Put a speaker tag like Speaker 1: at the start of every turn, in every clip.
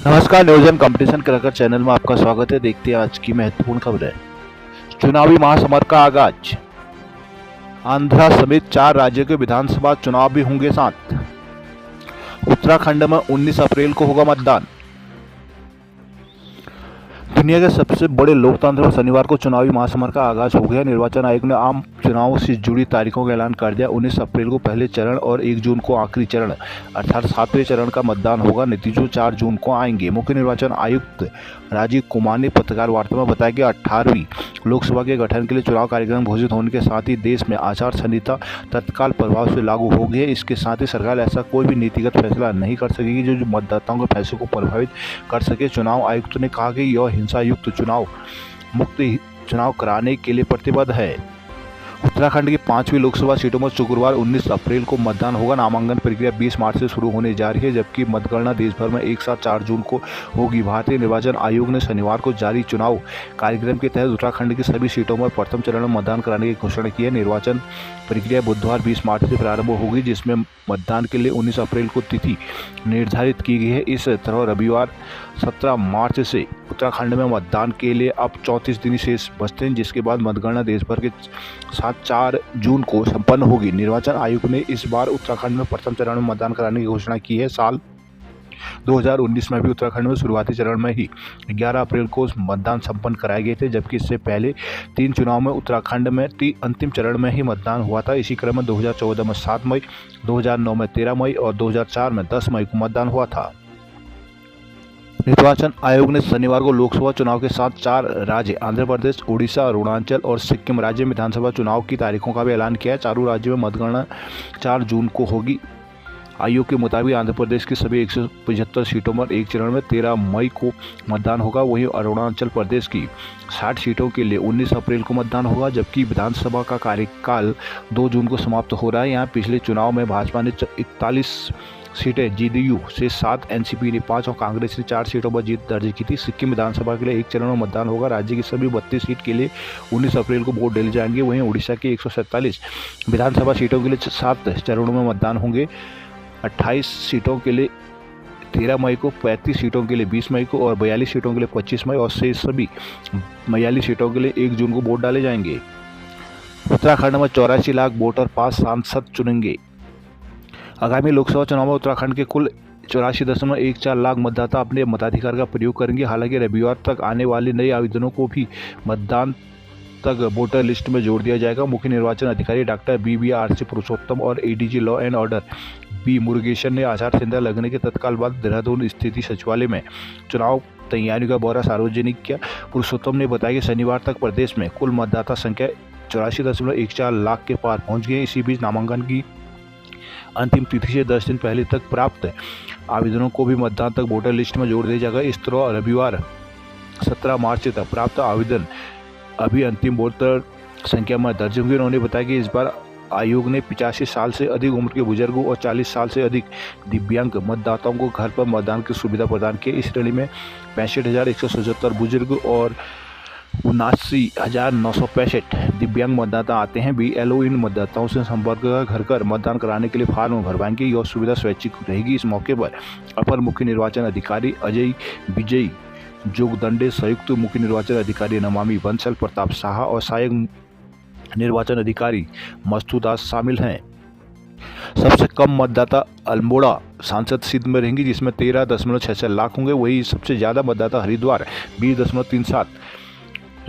Speaker 1: नमस्कार, नियोजन competition cracker channel में आपका स्वागत है। देखते हैं आज की महत्वपूर्ण खबरें। चुनावी महासमर का आगाज। आंध्र समेत 4 राज्यों के विधानसभा चुनाव भी होंगे साथ। उत्तराखंड में 19 अप्रैल को होगा मतदान। दुनिया के सबसे बड़े लोकतंत्र में शनिवार को चुनावी महासमर का आगाज हो गया। निर्वाचन आयोग ने आम चुनावों से जुड़ी तारीखों का ऐलान कर दिया। 19 अप्रैल को पहले चरण और 1 जून को आखिरी चरण अर्थात 7वें चरण का मतदान होगा। नतीजों 4 जून को आएंगे। मुख्य निर्वाचन आयुक्त राजीव कुमार ने पत्रकार वार्ता में बताया कि 18वीं लोकसभा के गठन के लिए चुनाव कार्यक्रम घोषित होने के साथ ही देश में आचार संहिता तत्काल प्रभाव से लागू हो गई है। इसके साथ ही सरकार ऐसा कोई भी नीतिगत फैसला नहीं कर सकेगी जो मतदाताओं के फैसले को प्रभावित कर सके। चुनाव आयुक्त ने कहा कि यह हिंसा युक्त चुनाव मुक्त चुनाव कराने के लिए प्रतिबद्ध है। उत्तराखंड की 5वीं लोकसभा सीटों में शुक्रवार 19 अप्रैल को मतदान होगा। नामांकन प्रक्रिया 20 मार्च से शुरू होने जा रही है, जबकि मतगणना देश भर में एक साथ 4 जून को होगी। भारतीय निर्वाचन आयोग ने शनिवार को जारी चुनाव कार्यक्रम के तहत उत्तराखंड की सभी सीटों में प्रथम चरण में मतदान कराने की घोषणा की है। निर्वाचन प्रक्रिया बुधवार 20 मार्च से प्रारंभ होगी, जिसमें मतदान के लिए 19 अप्रैल को तिथि निर्धारित की गई है। इस तरह रविवार 17 मार्च से उत्तराखंड में मतदान के लिए अब 34 दिन शेष बचते हैं, जिसके बाद मतगणना देश भर के साथ 4 जून को संपन्न होगी। निर्वाचन आयोग ने इस बार उत्तराखंड में प्रथम चरण में मतदान कराने की घोषणा की है। साल 2019 में भी उत्तराखंड में शुरुआती चरण में ही 11 अप्रैल को मतदान संपन्न कराए गए थे, जबकि इससे पहले 3 चुनाव में उत्तराखंड में अंतिम चरण में ही मतदान हुआ था। इसी क्रम में 2014 में 7 मई, 2009 में 13 मई और 2004 में 10 मई को मतदान हुआ था। निर्वाचन आयोग ने शनिवार को लोकसभा चुनाव के साथ 4 राज्य आंध्र प्रदेश, उड़ीसा, अरुणाचल और सिक्किम राज्य में विधानसभा चुनाव की तारीखों का भी ऐलान किया है। चारों राज्यों में मतगणना 4 जून को होगी। आयोग के मुताबिक आंध्र प्रदेश की सभी 175 सीटों पर एक चरण में 13 मई को मतदान होगा। वहीं अरुणाचल प्रदेश की 60 सीटों के लिए 19 अप्रैल को मतदान होगा, जबकि विधानसभा का कार्यकाल 2 जून को समाप्त हो रहा है। यहाँ पिछले चुनाव में भाजपा ने 41 सीटें, जेडीयू से 7, एनसीपी ने 5 और कांग्रेस ने 4 सीटों पर जीत दर्ज की थी। सिक्किम विधानसभा के लिए एक चरण में मतदान होगा। राज्य की सभी 32 सीट के लिए 19 अप्रैल को वोट डाले जाएंगे। वहीं उड़ीसा की 147 विधानसभा सीटों के लिए 7 चरणों में मतदान होंगे। 28 सीटों के लिए 13 मई को, 35 सीटों के लिए 20 मई को और 42 सीटों के लिए 25 मई और शेष सभी 42 सीटों के लिए 1 जून को वोट डाले जाएंगे। उत्तराखंड में 84 लाख वोटर पास सांसद चुनेंगे। आगामी लोकसभा चुनाव में उत्तराखंड के कुल 84.14 लाख मतदाता अपने मताधिकार का प्रयोग करेंगे। हालांकि रविवार तक आने वाले नए आवेदनों को भी मतदान तक वोटर लिस्ट में जोड़ दिया जाएगा। मुख्य निर्वाचन अधिकारी डॉक्टर BVRC पुरुषोत्तम और ADG law and order B Murugesan ने आचार संहिता लगने के तत्काल बाद देहरादून स्थित सचिवालय में चुनाव तैयारियों का ब्यौरा सार्वजनिक किया। पुरुषोत्तम ने बताया कि शनिवार तक प्रदेश में कुल मतदाता संख्या 84.14 लाख के पार पहुंच गई। इसी बीच नामांकन की अंतिम तिथि से 10 दिन पहले तक प्राप्त आवेदनों को भी मतदान तक वोटर लिस्ट में जोड़ दिया जाएगा। इस तरह रविवार 17 मार्च तक प्राप्त आवेदन अभी अंतिम वोटर संख्या में दर्ज होंगे। उन्होंने बताया कि इस बार आयोग ने 85 साल से अधिक उम्र के बुजुर्गों और 40 साल से अधिक दिव्यांग मतदाताओं को घर पर मतदान की सुविधा प्रदान की। इस श्रेणी में 65,177 बुजुर्ग और 79,965 दिव्यांग मतदाता आते हैं। BLO इन मतदाताओं से संपर्क कर घर मतदान कराने के लिए फार्म भरवाएंगे। यह सुविधा स्वैच्छिक रहेगी। इस मौके पर अपर मुख्य निर्वाचन अधिकारी अजय विजय जोगदंडे, संयुक्त मुख्य निर्वाचन अधिकारी नमामि बंसल प्रताप साहा और सहायक निर्वाचन अधिकारी मस्तू दास शामिल हैं। सबसे कम मतदाता अल्मोड़ा सांसद सीट में रहेंगी, जिसमें 13.66 लाख होंगे। वही सबसे ज़्यादा मतदाता हरिद्वार 20.37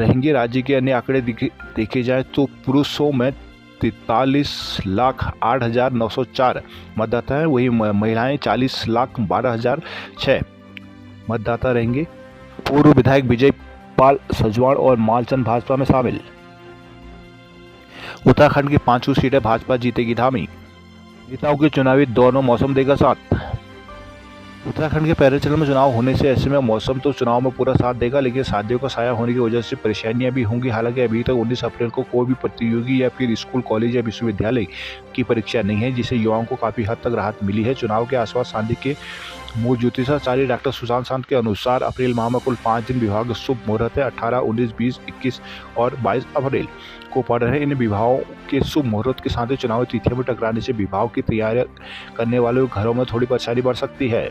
Speaker 1: रहेंगे। राज्य के अन्य आंकड़े देखे जाए तो पुरुषों में 43,08,904 मतदाता हैं। वही महिलाएं 40,12,006 मतदाता रहेंगे। पूर्व विधायक विजय पाल सजवाड़ और मालचंद भाजपा में शामिल। उत्तराखंड की 5 सीटें भाजपा जीतेगी धामी। नेताओं के चुनावी दौर में मौसम देगा साथ। उत्तराखंड के पहले चरण में चुनाव होने से ऐसे में मौसम तो चुनाव में पूरा साथ देगा, लेकिन शादियों का साया होने की वजह से परेशानियां भी होंगी। हालांकि अभी तक 19 अप्रैल को कोई भी प्रतियोगी या फिर स्कूल, कॉलेज या विश्वविद्यालय की परीक्षा नहीं है, जिससे युवाओं को काफ़ी हद तक राहत मिली है। चुनाव के आसपास शादी के मूल ज्योतिषाचार्य डॉक्टर सुशांत शांत के अनुसार अप्रैल माह में कुल 5 दिन विवाह शुभ मुहूर्त है। 18, 19, 20, 21 और 22 अप्रैल को पड़ रहे इन विवाहों के शुभ मुहूर्त के साथ ही चुनावी तिथियों में टकराने से विवाह की तैयारी करने वाले घरों में थोड़ी परेशानी बढ़ सकती है।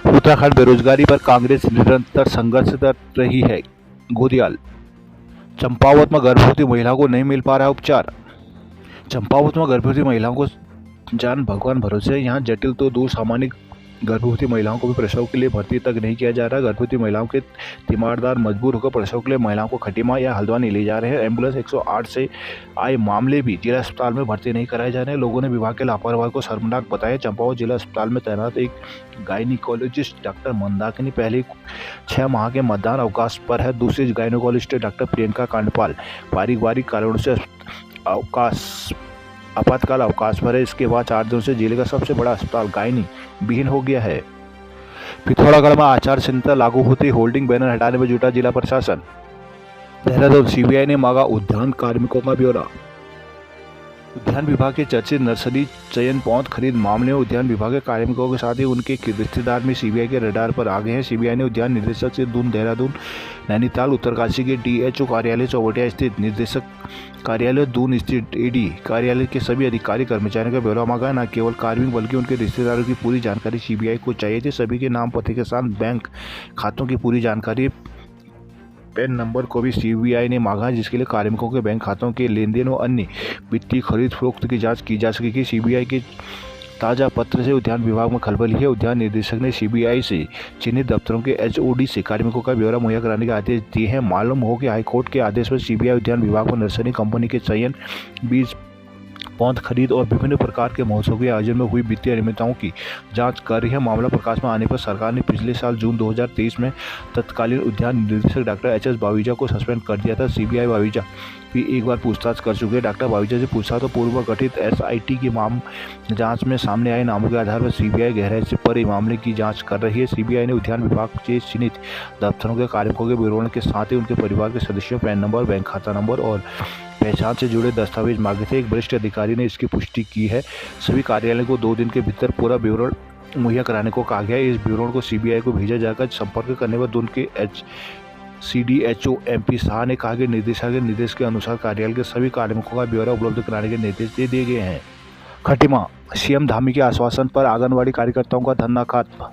Speaker 1: उत्तराखंड बेरोजगारी पर कांग्रेस निरंतर संघर्ष कर रही है, घोदियाल। चंपावत में गर्भवती महिला को नहीं मिल पा रहा उपचार। चंपावत में गर्भवती महिलाओं को जान भगवान भरोसे है। यहाँ जटिल तो दूर, सामान्य गर्भवती महिलाओं को भी प्रसव के लिए भर्ती तक नहीं किया जा रहा। गर्भवती महिलाओं के तीमारदार मजबूर होकर प्रसव के लिए महिलाओं को खटीमा या हल्द्वानी ले जा रहे हैं। एम्बुलेंस 108 से आए मामले भी जिला अस्पताल में भर्ती नहीं कराए जा रहे हैं। लोगों ने विभाग के लापरवाही को शर्मनाक बताया। चंपावत जिला अस्पताल में तैनात एक गायनिकोलॉजिस्ट डॉक्टर मंदाकिनी पहले 6 माह के मतदान अवकाश पर है। दूसरी गायनिकोलॉजिस्ट डॉक्टर प्रियंका कांडपाल पारिवारिक कारणों से आपातकाल अवकाश पर है। इसके बाद 4 दिनों से जिले का सबसे बड़ा अस्पताल गायनी विहीन हो गया है। पिथौरागढ़ में आचार संहिता लागू होते होल्डिंग बैनर हटाने में जुटा जिला प्रशासन। देहरादून सीबीआई ने मांगा उद्यान कार्मिकों का ब्यौरा। उद्यान विभाग के चर्चित नर्सरी चयन पौध खरीद मामले में उद्यान विभाग के कार्मिकों के साथ ही उनके रिश्तेदार में सीबीआई के रडार पर आ गए हैं। सीबीआई ने उद्यान निदेशक से दून, देहरादून, नैनीताल, उत्तरकाशी के डीएचओ कार्यालय, चौबटिया स्थित निदेशक कार्यालय, दून स्थित एडी कार्यालय के सभी अधिकारी कर्मचारियों का ब्यौरा मांगा। न केवल कार्मिक बल्कि उनके रिश्तेदारों की पूरी जानकारी सीबीआई को चाहिए थी। सभी के नाम, पते के साथ बैंक खातों की पूरी जानकारी, पैन नंबर को भी सीबीआई ने मांगा, जिसके लिए कार्मिकों के बैंक खातों के लेन देन और अन्य वित्तीय खरीद फरोख्त की जांच की जा सकेगी। सीबीआई के ताज़ा पत्र से उद्यान विभाग में खलबली है। उद्यान निदेशक ने सीबीआई से चिन्हित दफ्तरों के एचओडी से कार्मिकों का ब्यौरा मुहैया कराने के आदेश दिए हैं। मालूम हो कि हाईकोर्ट के आदेश पर सीबीआई उद्यान विभाग को नर्सरी कंपनी के चयन, बीज, पौध खरीद और विभिन्न प्रकार के महोत्सव के आयोजन में हुई वित्तीय अनियमितताओं की जांच कर रही है। मामला प्रकाश में आने पर सरकार ने पिछले साल जून 2023 में तत्कालीन उद्यान निदेशक डॉक्टर एचएस बावीजा को सस्पेंड कर दिया था। सीबीआई बावीजा भी एक बार पूछताछ कर चुके हैं। डॉक्टर बावीजा से पूछा तो पूर्व गठित एसआईटी की जांच में सामने आए नामों के आधार पर सीबीआई गहराई से परे मामले की जांच कर रही है। सीबीआई ने उद्यान विभाग से चिन्हित दफ्तरों के कार्मिकों के विवरण के साथ ही उनके परिवार के सदस्यों, पैन नंबर, बैंक खाता नंबर और पहचान से जुड़े दस्तावेज मांगे थे। एक वरिष्ठ अधिकारी ने इसकी पुष्टि की है। सभी कार्यालय को 2 दिन के भीतर पूरा विवरण मुहैया कराने को कहा गया है। इस विवरण को सीबीआई को भेजा जाकर संपर्क करने पर दून के सीडीएचओ एमपी शाह ने कहा कि निदेशक के निर्देश के अनुसार कार्यालय के सभी कार्मिकों का ब्यौरा उपलब्ध कराने के निर्देश दे दिए गए हैं। खटीमा, सीएम धामी के आश्वासन पर आंगनबाड़ी कार्यकर्ताओं का धरना खत्म।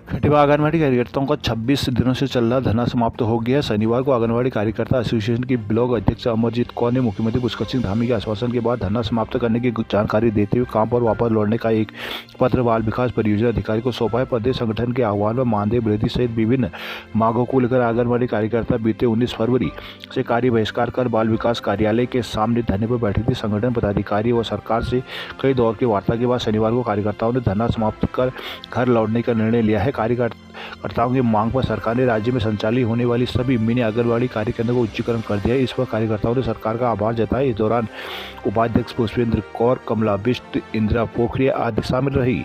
Speaker 1: खटीमा आंगनबाड़ी कार्यकर्ताओं का 26 दिनों से चल रहा धरना समाप्त हो गया। शनिवार को आंगनबाड़ी कार्यकर्ता एसोसिएशन की ब्लॉक अध्यक्ष अमरजीत कौर ने मुख्यमंत्री पुष्कर सिंह धामी के आश्वासन के बाद धरना समाप्त करने की जानकारी देते हुए काम पर वापस लौटने का एक पत्र बाल विकास परियोजना अधिकारी को सौंपा है। प्रदेश संगठन के आह्वान में मानदेय वृद्धि सहित विभिन्न मांगों को लेकर आंगनबाड़ी कार्यकर्ता बीते 19 फरवरी से कार्य बहिष्कार कर बाल विकास कार्यालय के सामने धरने पर बैठी थी। संगठन पदाधिकारी व सरकार से कई दौर की वार्ता के बाद शनिवार को कार्यकर्ताओं ने धरना समाप्त कर घर लौटने का निर्णय लिया है। कार्यकर्ताओं की मांग पर सरकार ने राज्य में संचालित होने वाली सभी मिनी आंगनबाड़ी कार्य केंद्रों को उच्चीकरण कर दिया है। इस पर कार्यकर्ताओं ने सरकार का आभार जताया। इस दौरान उपाध्यक्ष पुष्पेंद्र कौर, कमला बिष्ट, इंदिरा पोखरिया आदि शामिल रही।